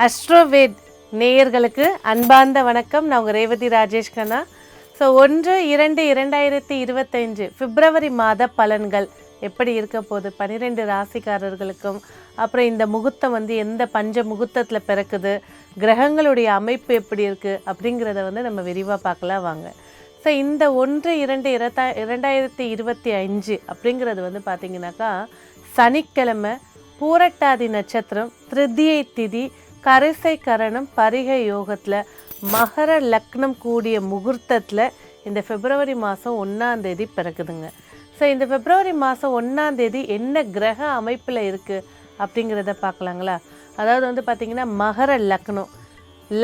அஸ்ட்ரோவேத் நேயர்களுக்கு அன்பார்ந்த வணக்கம். நான் உங்கள் ரேவதி ராஜேஷ் கண்ணா. 1-2-2025 பிப்ரவரி மாத பலன்கள் எப்படி இருக்க போகுது, 12 ராசிக்காரர்களுக்கும், அப்புறம் இந்த முகூர்த்தம் எந்த பஞ்ச முகூர்த்தத்தில் பிறக்குது, கிரகங்களுடைய அமைப்பு எப்படி இருக்குது அப்படிங்கிறத நம்ம விரிவாக பார்க்கலாம் வாங்க. இந்த 1-2-2025 அப்படிங்கிறது பார்த்திங்கனாக்கா சனிக்கிழமை, பூரட்டாதி நட்சத்திரம், திருதியை திதி, கரிசை கரணம், பரிகை யோகத்தில், மகர லக்னம் கூடிய முகூர்த்தத்தில் இந்த பிப்ரவரி மாதம் 1ஆம் தேதி பிறக்குதுங்க. இந்த பிப்ரவரி மாதம் 1ஆம் தேதி என்ன கிரக அமைப்பில் இருக்குது அப்படிங்கிறத பார்க்கலாங்களா. அதாவது பார்த்திங்கன்னா மகர லக்னம்,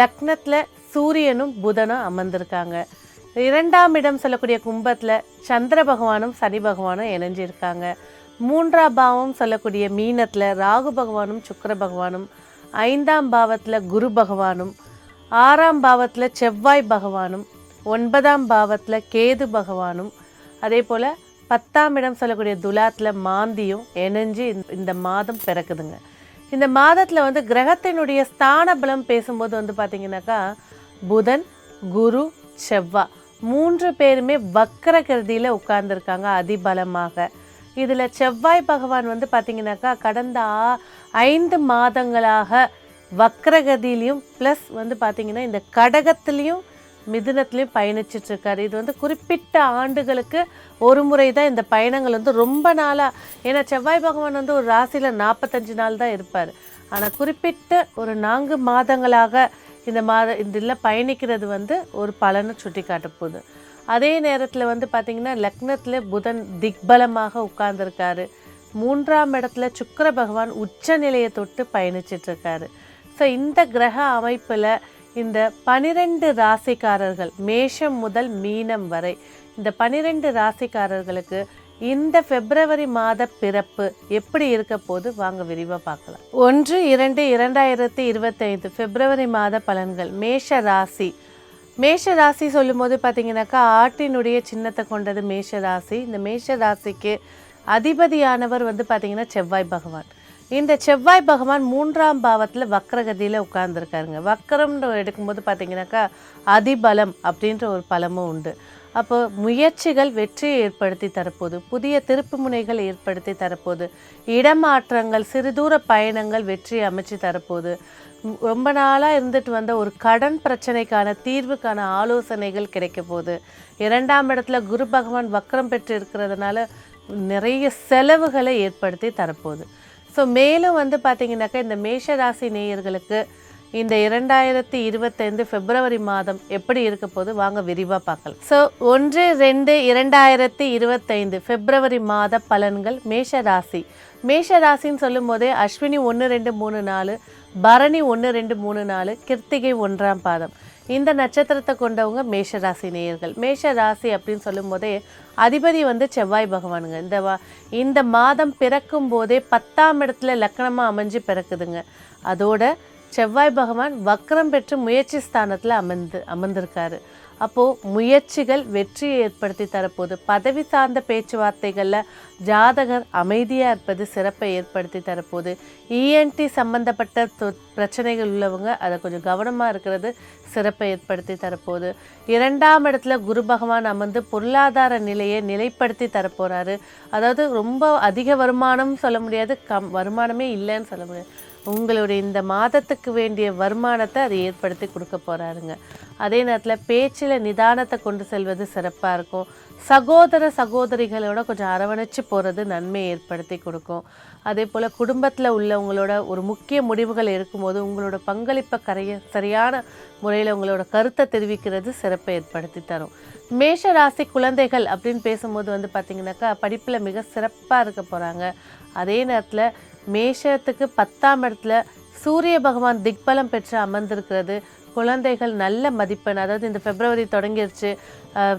லக்னத்தில் சூரியனும் புதனும் அமர்ந்திருக்காங்க. 2ஆம் இடம் சொல்லக்கூடிய கும்பத்தில் சந்திர பகவானும் சனி பகவானும் இணைஞ்சிருக்காங்க. 3ஆம் பாவம் சொல்லக்கூடிய மீனத்தில் ராகு பகவானும் சுக்கிர பகவானும், 5ஆம் பாவத்தில் குரு பகவானும், 6ஆம் பாவத்தில் செவ்வாய் பகவானும், 9ஆம் பாவத்தில் கேது பகவானும், அதே போல் 10ஆம் இடம் சொல்லக்கூடிய துலாத்தில் மாந்தியும் இணைஞ்சு இந்த மாதம் பிறக்குதுங்க. இந்த மாதத்தில் கிரகத்தினுடைய ஸ்தான பலம் பேசும்போது பார்த்திங்கனாக்கா புதன், குரு, செவ்வாய் 3 பேருமே வக்கரகிருதியில் உட்கார்ந்துருக்காங்க அதிபலமாக. இதில் செவ்வாய் பகவான் பார்த்திங்கனாக்கா கடந்த 5 மாதங்களாக வக்ரகதியிலையும் ப்ளஸ் பார்த்திங்கன்னா இந்த கடகத்துலேயும் மிதுனத்துலேயும் பயணிச்சிட்ருக்காரு. இது குறிப்பிட்ட ஆண்டுகளுக்கு ஒரு முறை தான் இந்த பயணங்கள் ரொம்ப நாளாக. ஏன்னா செவ்வாய் பகவான் ஒரு ராசியில் 45 நாள் தான் இருப்பார். ஆனால் குறிப்பிட்ட ஒரு 4 மாதங்களாக இதில் பயணிக்கிறது ஒரு பலனை சுட்டி காட்ட போகுது. அதே நேரத்தில் பார்த்திங்கன்னா லக்னத்தில் புதன் திக்பலமாக உட்கார்ந்துருக்காரு. 3ஆம் இடத்துல சுக்கிர பகவான் உச்ச நிலையை தொட்டு பயணிச்சிட்ருக்காரு. இந்த கிரக அமைப்பில் இந்த 12 ராசிக்காரர்கள், மேஷம் முதல் மீனம் வரை இந்த 12 ராசிக்காரர்களுக்கு இந்த பிப்ரவரி மாத பிறப்பு எப்படி இருக்க போது வாங்க விரிவாக பார்க்கலாம். 1-2-2025 பிப்ரவரி மாத பலன்கள். மேஷ ராசி. மேஷ ராசி சொல்லும் போது பார்த்திங்கனாக்கா ஆட்டினுடைய சின்னத்தை கொண்டது மேஷ ராசி. இந்த மேஷ ராசிக்கு அதிபதியானவர் பார்த்திங்கன்னா செவ்வாய் பகவான். இந்த செவ்வாய் பகவான் 3ஆம் பாவத்தில் வக்ரகதியில் உட்கார்ந்துருக்காருங்க. வக்கரம்னு எடுக்கும்போது பார்த்திங்கனாக்கா அதிபலம் அப்படின்ற ஒரு பலமும் உண்டு. அப்போ முயற்சிகள் வெற்றியை ஏற்படுத்தி தரப்போகுது, புதிய திருப்பு முனைகள் ஏற்படுத்தி தரப்போகுது, இடமாற்றங்கள், சிறுதூர பயணங்கள் வெற்றியை அமைச்சு தரப்போகுது. ரொம்ப நாளாக இருந்துட்டு வந்த ஒரு கடன் பிரச்சனைக்கான தீர்வுக்கான ஆலோசனைகள் கிடைக்க போகுது. 2ஆம் இடத்துல குரு பகவான் வக்ரம் பெற்று இருக்கிறதுனால நிறைய செலவுகளை ஏற்படுத்தி தரப்போகுது. மேலும் பார்த்திங்கனாக்கா இந்த மேஷராசி நேயர்களுக்கு இந்த 2025 பிப்ரவரி மாதம் எப்படி இருக்க போது வாங்க விரிவாக பார்க்கலாம். 1-2-2025 பிப்ரவரி மாத பலன்கள். மேஷராசி. மேஷராசின்னு சொல்லும் போதே அஸ்வினி 1-2-3-4, பரணி 1-2-3-4, கிருத்திகை 1ஆம் பாதம் இந்த நட்சத்திரத்தை கொண்டவங்க மேஷராசி நேயர்கள். மேஷராசி அப்படின்னு சொல்லும் போதே அதிபதி செவ்வாய் பகவானுங்க. இந்த மாதம் பிறக்கும் போதே 10ஆம் இடத்துல லக்னமாக அமைஞ்சு பிறக்குதுங்க. அதோட செவ்வாய் பகவான் வக்ரம் பெற்று முயற்சி ஸ்தானத்தில் அமர்ந்திருக்காரு. அப்போது முயற்சிகள் வெற்றியை ஏற்படுத்தி தரப்போகுது. பதவி சார்ந்த பேச்சுவார்த்தைகளில் ஜாதகர் அமைதியாக இருப்பது சிறப்பை ஏற்படுத்தி தரப்போகுது. இஎன்டி சம்பந்தப்பட்ட பிரச்சனைகள் உள்ளவங்க அதை கொஞ்சம் கவனமாக இருக்கிறது சிறப்பை ஏற்படுத்தி தரப்போகுது. 2ஆம் இடத்துல குரு பகவான் அமர்ந்து பொருளாதார நிலையை நிலைப்படுத்தி தரப்போகிறாரு. அதாவது ரொம்ப அதிக வருமானம் சொல்ல முடியாது, வருமானமே இல்லைன்னு சொல்ல முடியாது. உங்களுடைய இந்த மாதத்துக்கு வேண்டிய வருமானத்தை அதை ஏற்படுத்தி கொடுக்க போகிறாருங்க. அதே நேரத்தில் பேச்சில் நிதானத்தை கொண்டு செல்வது சிறப்பாக இருக்கும். சகோதர சகோதரிகளோட கொஞ்சம் அரவணைச்சு போகிறது நன்மையை ஏற்படுத்தி கொடுக்கும். அதே போல் குடும்பத்தில் உள்ளவங்களோட ஒரு முக்கிய முடிவுகள் இருக்கும்போது உங்களோட பங்களிப்பை சரியான முறையில் உங்களோட கருத்தை தெரிவிக்கிறது சிறப்பை ஏற்படுத்தி தரும். மேஷ ராசி குழந்தைகள் அப்படின்னு பேசும்போது பார்த்திங்கனாக்கா படிப்பில் மிக சிறப்பாக இருக்க போகிறாங்க. அதே நேரத்தில் மேஷத்துக்கு 10ஆம் இடத்துல சூரிய பகவான் திக்பலம் பெற்று அமர்ந்திருக்கிறது குழந்தைகள் நல்ல மதிப்பெண். அதாவது இந்த பிப்ரவரி தொடங்கிடுச்சு,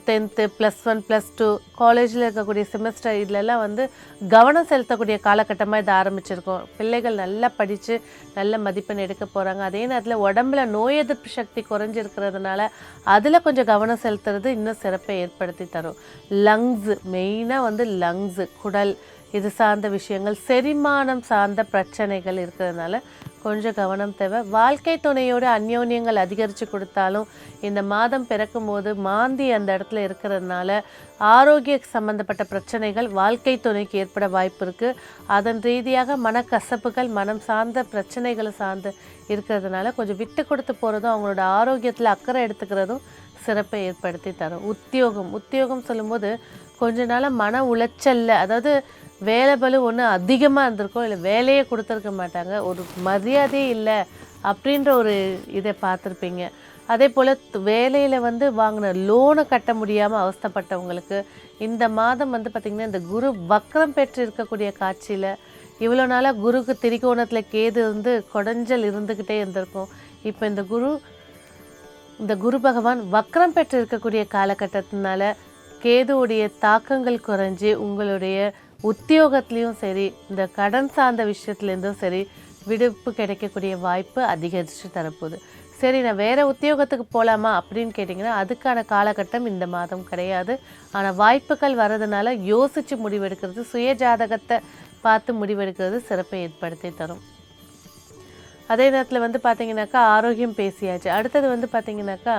10th +1 +2 காலேஜில் இருக்கக்கூடிய செமஸ்டர் இதிலெல்லாம் கவனம் செலுத்தக்கூடிய காலகட்டமாக இதை ஆரம்பிச்சிருக்கோம். பிள்ளைகள் நல்லா படித்து நல்ல மதிப்பெண் எடுக்க போகிறாங்க. அதே நேரத்தில் உடம்புல நோய் எதிர்ப்பு சக்தி குறைஞ்சிருக்கிறதுனால அதில் கொஞ்சம் கவனம் செலுத்துறது இன்னும் சிறப்பை ஏற்படுத்தி தரும். லங்ஸ் மெயினாக லங்ஸு, குடல் இது சார்ந்த விஷயங்கள், செரிமானம் சார்ந்த பிரச்சனைகள் இருக்கிறதுனால கொஞ்சம் கவனம் தேவை. வாழ்க்கை துணையோட அந்யோன்யங்கள் அதிகரித்து கொடுத்தாலும் இந்த மாதம் பிறக்கும்போது மாந்தி அந்த இடத்துல இருக்கிறதுனால ஆரோக்கிய சம்பந்தப்பட்ட பிரச்சனைகள் வாழ்க்கை துணைக்கு ஏற்பட வாய்ப்பு இருக்குது. அதன் ரீதியாக மனக்கசப்புகள், மனம் சார்ந்த பிரச்சனைகளை சார்ந்து இருக்கிறதுனால கொஞ்சம் விட்டு கொடுத்து போகிறதும், அவங்களோட ஆரோக்கியத்தில் அக்கறை எடுத்துக்கிறதும் சிறப்பை ஏற்படுத்தி தரும். உத்தியோகம் சொல்லும்போது கொஞ்ச நாளாக மன உளைச்சல்ல, அதாவது வேலை பளு ஒன்று அதிகமாக இருந்திருக்கும், இல்லை வேலையே கொடுத்துருக்க மாட்டாங்க, ஒரு மரியாதையே இல்லை அப்படின்ற ஒரு இதை பார்த்துருப்பீங்க. அதே போல் வேலையில் வாங்கின லோனை கட்ட முடியாமல் அவஸ்தைப்பட்டவங்களுக்கு இந்த மாதம் பார்த்திங்கன்னா இந்த குரு வக்ரம் பெற்று இருக்கக்கூடிய காட்சியில் இவ்வளோ நாளாக குருக்கு திரிகோணத்தில் கேது கொடைஞ்சல் இருந்துக்கிட்டே இருந்திருக்கும். இப்போ இந்த குரு பகவான் வக்ரம் பெற்று இருக்கக்கூடிய காலகட்டத்தினால கேதுவுடைய தாக்கங்கள் குறைஞ்சி உங்களுடைய உத்தியோகத்துலேயும் சரி, இந்த கடன் சார்ந்த விஷயத்துலேருந்தும் சரி விடுப்பு கிடைக்கக்கூடிய வாய்ப்பு அதிகரித்து தரப்போகுது. சரி, நான் வேறு உத்தியோகத்துக்கு போகலாமா அப்படின்னு கேட்டிங்கன்னா அதுக்கான காலகட்டம் இந்த மாதம் கிடையாது. ஆனால் வாய்ப்புகள் வர்றதுனால யோசித்து முடிவெடுக்கிறது, சுய ஜாதகத்தை பார்த்து முடிவெடுக்கிறது சிறப்பை ஏற்படுத்தி தரும். அதே நேரத்தில் பார்த்திங்கனாக்கா ஆரோக்கியம் பேசியாச்சு. அடுத்தது பார்த்திங்கனாக்கா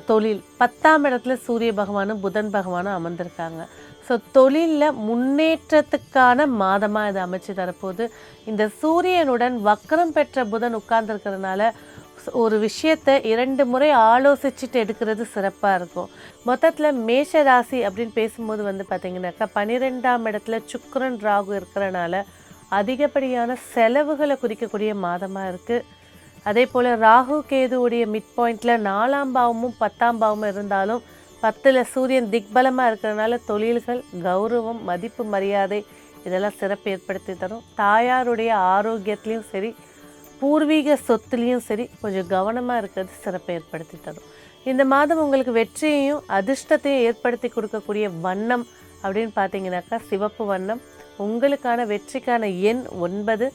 தொழில். 10ஆம் இடத்துல சூரிய பகவானும் புதன் பகவானும் அமர்ந்திருக்காங்க. ஸோ தொழிலில் முன்னேற்றத்துக்கான மாதமாக இது அமைச்சு தரப்போகுது. இந்த சூரியனுடன் வக்ரம் பெற்ற புதன் உட்கார்ந்துருக்கிறதுனால ஒரு விஷயத்தை 2 முறை ஆலோசிச்சுட்டு எடுக்கிறது சிறப்பாக இருக்கும். மொத்தத்தில் மேஷ ராசி அப்படின்னு பேசும்போது பார்த்திங்கனாக்கா 12ஆம் இடத்துல சுக்கிரன் ராகு இருக்கிறனால அதிகப்படியான செலவுகளை குறிக்கக்கூடிய மாதமாக இருக்குது. அதே போல் ராகு கேதுவுடைய மிட் பாயிண்டில் 4ஆம் பாவமும் 10ஆம் பாவமும் இருந்தாலும் 10ல் சூரியன் திக்பலமாக இருக்கிறதுனால தொழில்கள், கௌரவம், மதிப்பு, மரியாதை இதெல்லாம் சிறப்பு ஏற்படுத்தி தரும். தாயாருடைய ஆரோக்கியத்துலேயும் சரி, பூர்வீக சொத்துலேயும் சரி கொஞ்சம் கவனமாக இருக்கிறது சிறப்பை ஏற்படுத்தி தரும். இந்த மாதம் உங்களுக்கு வெற்றியையும் அதிர்ஷ்டத்தையும் ஏற்படுத்தி கொடுக்கக்கூடிய வண்ணம் அப்படின்னு பார்த்தீங்கன்னாக்கா சிவப்பு வண்ணம். உங்களுக்கான வெற்றிக்கான எண் 9.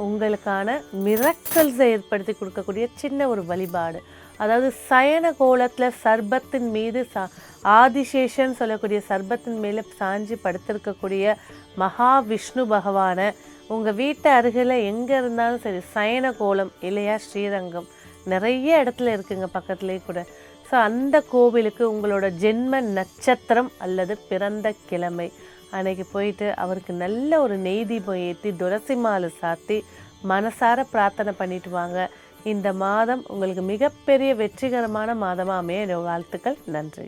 உங்களுக்கான மிரக்கல்ஸை ஏற்படுத்தி கொடுக்கக்கூடிய சின்ன ஒரு வழிபாடு, அதாவது சயன கோலத்தில் சர்பத்தின் மீது ஆதிசேஷன் சொல்லக்கூடிய சர்பத்தின் மேலே சாஞ்சி படுத்திருக்கக்கூடிய மகாவிஷ்ணு பகவானை உங்கள் வீட்டு அருகில் எங்கே இருந்தாலும் சரி, சயன கோலம் இல்லையா ஸ்ரீரங்கம் நிறைய இடத்துல இருக்குங்க பக்கத்துலேயே கூட. ஸோ அந்த கோவிலுக்கு உங்களோட ஜென்ம நட்சத்திரம் அல்லது பிறந்த கிழமை அன்னைக்கு போயிட்டு அவருக்கு நல்ல ஒரு நெய் தீபம் ஏற்றி துளசி மாலை சாத்தி மனசார பிரார்த்தனை பண்ணிட்டு வாங்க. இந்த மாதம் உங்களுக்கு மிகப்பெரிய வெற்றிகரமான மாதமாக அமைய வாழ்த்துக்கள். நன்றி.